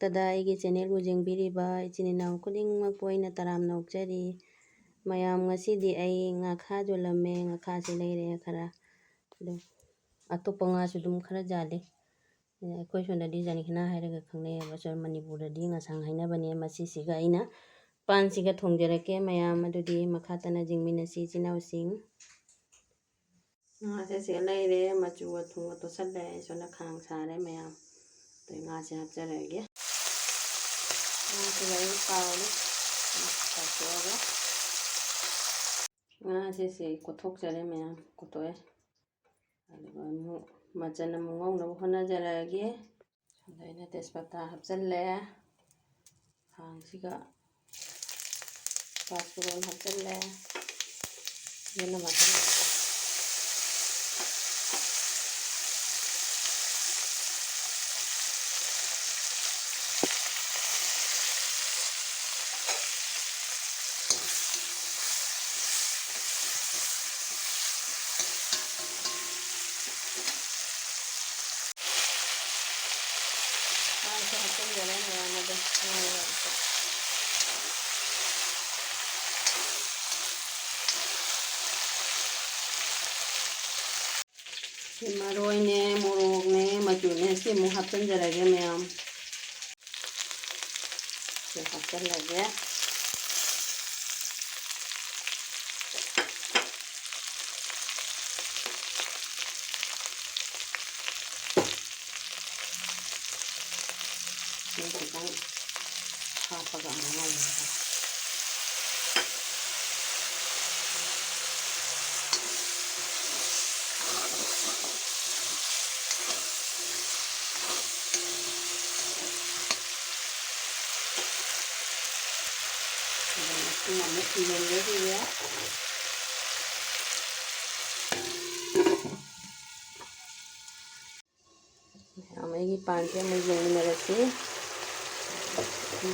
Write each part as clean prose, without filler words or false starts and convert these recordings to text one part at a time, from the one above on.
ꯃꯔꯛꯇꯗ ꯑꯩꯒꯤ ꯆꯦꯅꯦꯜꯕꯨ ꯌꯦꯡꯕꯤꯔꯤꯕ ꯏꯆꯤꯟ ꯏꯅꯥꯎ ꯈꯨꯗꯤꯡꯃꯛꯄꯨ ꯑꯩꯅ ꯇꯔꯥꯝꯅ ꯑꯣꯛꯆꯔꯤ꯫ ꯃꯌꯥꯝ ꯉꯁꯤꯗꯤ ꯑꯩ ꯉꯥꯈꯥ ꯌꯣꯜꯂꯝꯃꯦ, ꯉꯥꯈꯥꯁꯦ ꯂꯩꯔꯦ ꯈꯔ, ꯑꯗꯨꯝ ꯑꯇꯣꯞꯄ ꯉꯥꯁꯨ ꯑꯗꯨꯝ ꯈꯔ ꯌꯥꯜꯂꯤ꯫ ꯑꯩꯈꯣꯏ ꯁꯣꯝꯗꯗꯤ ꯖꯅꯤꯈꯥꯅ ꯍꯥꯏꯔꯒ ꯈꯪꯅꯩꯑꯕ, ꯃꯅꯤꯄꯨꯔꯗꯗꯤ ꯉꯥꯁꯥꯡ ꯍꯥꯏꯅꯕꯅꯦ꯫ ꯃꯁꯤꯁꯤꯒ ꯑꯩꯅ ꯄꯥꯟꯁꯤꯒ ꯊꯣꯡꯖꯔꯛꯀꯦ ꯃꯌꯥꯝ, ꯑꯗꯨꯗꯤ ꯃꯈꯥ ꯇꯥꯅ ꯌꯦꯡꯃꯤꯟꯅꯁꯤ ꯏꯆꯤꯟ ꯏꯅꯥꯎꯁꯤꯡ꯫ ꯉꯥꯁꯦ ꯁꯤꯒ ꯂꯩꯔꯦ, ꯃꯆꯨꯒ ꯊꯨꯝꯒ ꯇꯣꯠꯁꯜꯂꯦ, ꯁꯣꯝꯗ ꯈꯥꯡ ꯁꯥꯔꯦ ꯃꯌꯥꯝ꯫ ꯑꯗꯩ ꯉꯥꯁꯦ ꯍꯥꯞꯆꯔꯛꯑꯒꯦ꯫ ꯉꯥꯁꯤꯒ ꯑꯩ ꯇꯥꯎꯔꯦ, ꯇꯥꯎꯊꯣꯛꯑꯒ ꯉꯥꯁꯦ ꯀꯣꯠꯊꯣꯛꯆꯔꯦ ꯃꯌꯥꯝ, ꯀꯣꯠꯊꯣꯛꯑꯦ꯫ ꯑꯗꯨꯒ ꯑꯃꯨꯛ ꯃꯆꯜ ꯑꯃꯨꯛ ꯉꯧꯅꯕ ꯍꯣꯠꯅꯖꯔꯛꯑꯒꯦ꯫ ꯁꯣꯝꯗ ꯑꯩꯅ ꯇꯦꯖꯄꯇꯥ ꯍꯥꯞꯆꯜꯂꯦ, ꯈꯥꯡꯁꯤꯒ ꯄꯥঁꯆꯐꯣꯔꯟ ꯍꯥꯞꯆꯜꯂꯦ, ꯐꯖꯅ happenjare meyam ada maroine morokne machune si mu happenjarage meyam happenlage kita hapaga ngawuga ya. Amagi panche mau mengenalasi,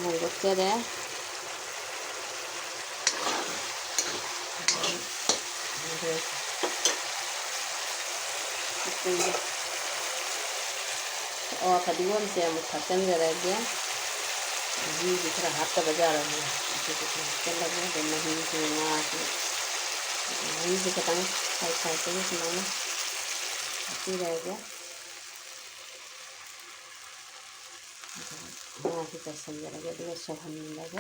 mau bocor ya. Oh, tadi gua masih mau kacang lagi. Ini kita harus baca lagi. Kita lagi dengan ini semua. Ini kita tang kai ini semua. Ini lagi. Nah, kita sambil lagi dulu sohan lagi.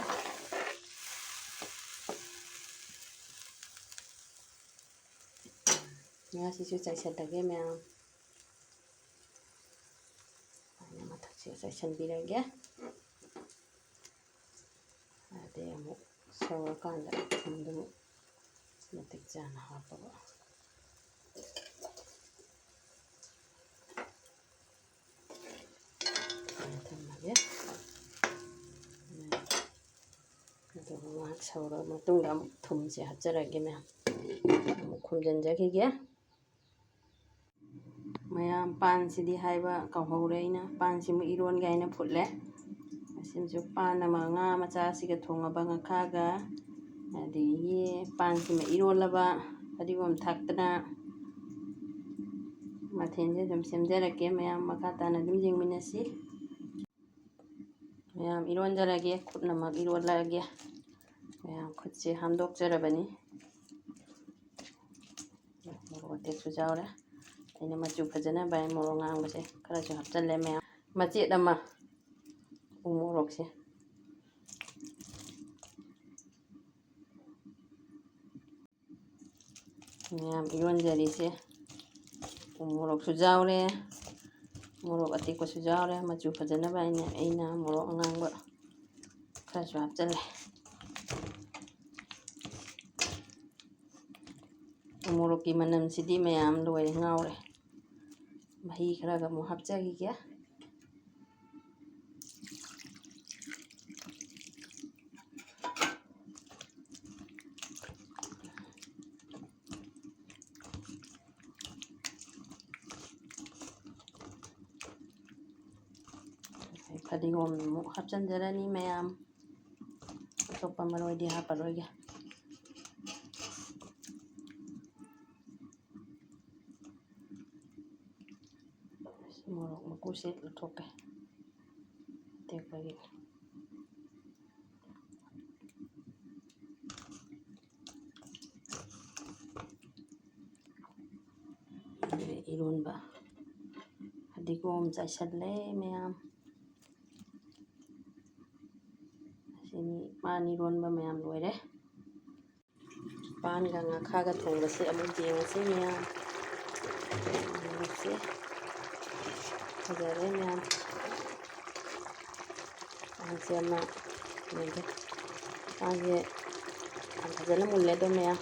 Ya, sih saya lagi meyam. Ini mata saya sambil lagi. Ada yang mau sawakan dah, untuk nanti jangan apa. Lagi. Itu saura matung dah thum sih hajar lagi meyam. Kumjan jadi ya. Mayam pan sidi haiba kauhore ina pan simu iron ga ina phutle asimju pan nama nga macha siga thongaba ngakhaga adi pan sima iron laba adigom thakna mathenje jam semjarake mayam makha tana dum jingminasi mayam iron jarage khutna mak iron lage mayam khutse hamdok jarabani mote sujaura ini maju fajana bay morongang base kara jo hapchalle me machi dama umorok se meyam iron jari se umorok sujaure morok ati ko sujaure maju fajana bay ne aina morok ngang ba kara jo hapchalle umorok ki manam sidi meyam loi ngaure mahi kharaga mu hapchagi kya fadigom mu hapchanjarani mayam atoppa maroi di haparoige morok makusit lutoke ꯑꯇꯦꯛꯄꯒꯤ ꯏꯔꯣꯟꯕ ꯐꯗꯤꯒꯣꯝ ꯆꯥꯏꯁꯜꯂꯦ ꯃꯌꯥꯝ ꯑꯁꯤꯅꯤ ꯄꯥꯟ ꯏꯔꯣꯟꯕ ꯃꯌꯥꯝ ꯂꯣꯏꯔꯦ ꯄꯥꯟꯒ ꯉꯥꯈꯥꯒ ꯊꯣꯡꯕꯁꯦ ꯑꯃꯨꯛ ꯌꯦꯡꯉꯁꯤ ꯃꯌꯥꯝ ꯌꯦꯡꯉꯁꯤ ꯐꯖꯔꯦ ꯃꯌꯥꯝ ꯄꯥꯟꯁꯦ ꯑꯃ ꯌꯦꯡꯒꯦ ꯄꯥꯟꯁꯦ ꯌꯥꯝ ꯐꯖꯅ ꯃꯨꯜꯂꯦ ꯑꯗꯣ ꯃꯌꯥꯝ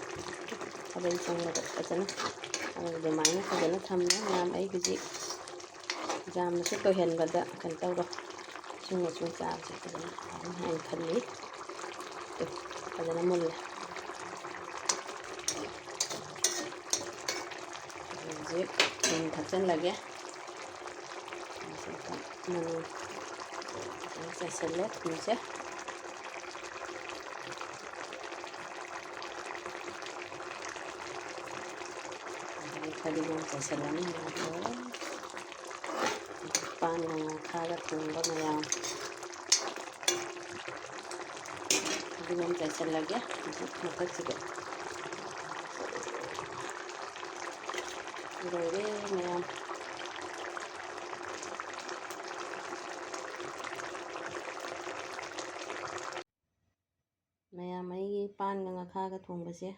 ꯈꯥꯕꯩ ꯆꯪꯕꯗ ꯐꯖꯅ ꯑꯗꯨꯃꯥꯏꯅ ꯐꯖꯅ ꯊꯝꯃꯦ ꯃꯌꯥꯝ ꯑꯩ ꯍꯧꯖꯤꯛ ꯌꯥꯝꯅꯁꯨ ꯇꯣꯏꯍꯟꯕꯗ ꯀꯩꯅꯣ ꯇꯧꯔꯣ ꯏꯁꯤꯡ ꯃꯆꯨ ꯆꯥꯕꯁꯦ ꯐꯖꯅ ꯍꯥꯏꯅ ꯈꯜꯂꯤ ꯐꯖꯅ ꯃꯨꯜꯂꯦ ꯍꯧꯖꯤꯛ ꯊꯨꯝ ꯊꯥꯛꯆꯤꯜꯂꯒꯦ ꯃꯅꯨ ꯆꯥꯏꯁꯤꯜꯂꯦ ꯊꯨꯝꯁꯦ ꯐꯗꯤꯒꯣꯝ ꯆꯥꯏꯁꯤꯜꯂꯅꯤ ꯄꯥꯟꯒ ꯉꯥꯈꯥꯒ ꯊꯣꯡꯕ ꯃꯌꯥꯝ ꯐꯗꯤꯒꯣꯝ ꯆꯥꯏꯁꯤꯜꯂꯒꯦ ꯍꯧꯖꯤꯛ ꯃꯊꯛꯁꯤꯗ ꯂꯣꯏꯔꯦ ꯃꯌꯥꯝ ꯃꯌꯥꯝ ꯑꯩꯒꯤ ꯄꯥꯟꯒ ꯉꯥꯈꯥꯒ ꯊꯣꯡꯕꯁꯦ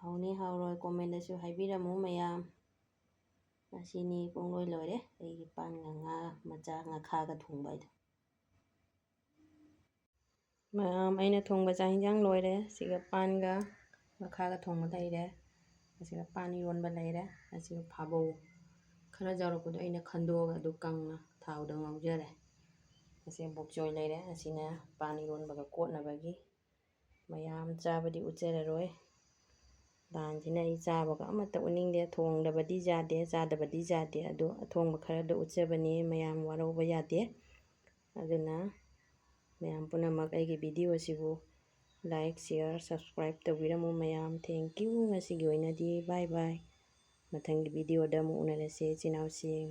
ꯍꯥꯎꯅꯤ ꯍꯥꯎꯔꯣꯏ ꯀꯣꯃꯦꯟꯗꯁꯨ ꯍꯥꯏꯕꯤꯔꯝꯃꯨ ꯃꯌꯥꯝ ꯑꯁꯤꯅꯤ ꯄꯨꯡꯂꯣꯏ ꯂꯣꯏꯔꯦ ꯑꯩꯒꯤ ꯄꯥꯟꯒ ꯉꯥ ꯃꯆꯥ ꯉꯥꯈꯥꯒ ꯊꯣꯡꯕ ꯍꯥꯏꯗꯣ ꯃꯌꯥꯝ ꯑꯩꯅ ꯊꯣꯡꯕ ꯆꯥꯛ ꯏꯟꯁꯥꯡ ꯂꯣꯏꯔꯦ ꯁꯤꯒ ꯄꯥꯟꯒ ꯉꯥꯈꯥꯒ ꯊꯣꯡꯕ ꯂꯩꯔꯦ ꯑꯁꯤꯒ ꯄꯥꯟ ꯏꯔꯣꯟꯕ ꯂꯩꯔꯦ ꯑꯁꯤꯒ ꯐꯥꯕꯧ ꯈꯔ ꯌꯥꯎꯔꯛꯄꯗꯣ ꯑꯩꯅ ꯈꯟꯗꯣꯛꯑꯒ ꯑꯗꯨ ꯀꯪꯅ ꯊꯥꯎꯗ ꯉꯧꯖꯔꯦ ꯑꯁꯤ ꯕꯣꯛꯆꯣꯏ ꯂꯩꯔꯦ ꯑꯁꯤꯅ ꯄꯥꯟ ꯏꯔꯣꯟꯕꯒ ꯀꯣꯠꯅꯕꯒꯤ ꯃꯌꯥꯝ ꯆꯥꯕꯗꯤ ꯎꯠꯆꯔꯔꯣꯏ ꯗꯥꯟꯁꯤꯅ ꯑꯩ ꯆꯥꯕꯒ ꯑꯃꯠꯇ ꯎꯠꯅꯤꯡꯗꯦ ꯊꯣꯡꯗꯕꯗꯤ ꯌꯥꯗꯦ ꯆꯥꯗꯕꯗꯤ ꯌꯥꯗꯦ ꯑꯗꯣ ꯑꯊꯣꯡꯕ ꯈꯔꯗ ꯎꯠꯆꯕꯅꯤ ꯃꯌꯥꯝ ꯋꯥꯔꯧꯕ ꯌꯥꯗꯦ ꯑꯗꯨꯅ ꯃꯌꯥꯝ ꯄꯨꯝꯅꯃꯛ ꯑꯩꯒꯤ ꯚꯤꯗꯤꯑꯣꯁꯤꯕꯨ ꯂꯥꯏꯛ ꯁꯤꯌꯔ ꯁꯕꯁꯀ꯭ꯔꯥꯏꯞ ꯇꯧꯕꯤꯔꯝꯃꯨ ꯃꯌꯥꯝ ꯊꯦꯡꯀ꯭ꯌꯨ ꯉꯁꯤꯒꯤ ꯑꯣꯏꯅꯗꯤ ꯕꯥꯏ ꯕꯥꯏ ꯃꯊꯪꯒꯤ ꯚꯤꯗꯤꯑꯣꯗ ꯑꯃꯨꯛ ꯎꯅꯔꯁꯤ ꯏꯆꯤꯜ ꯏꯅꯥꯎꯁꯤꯡ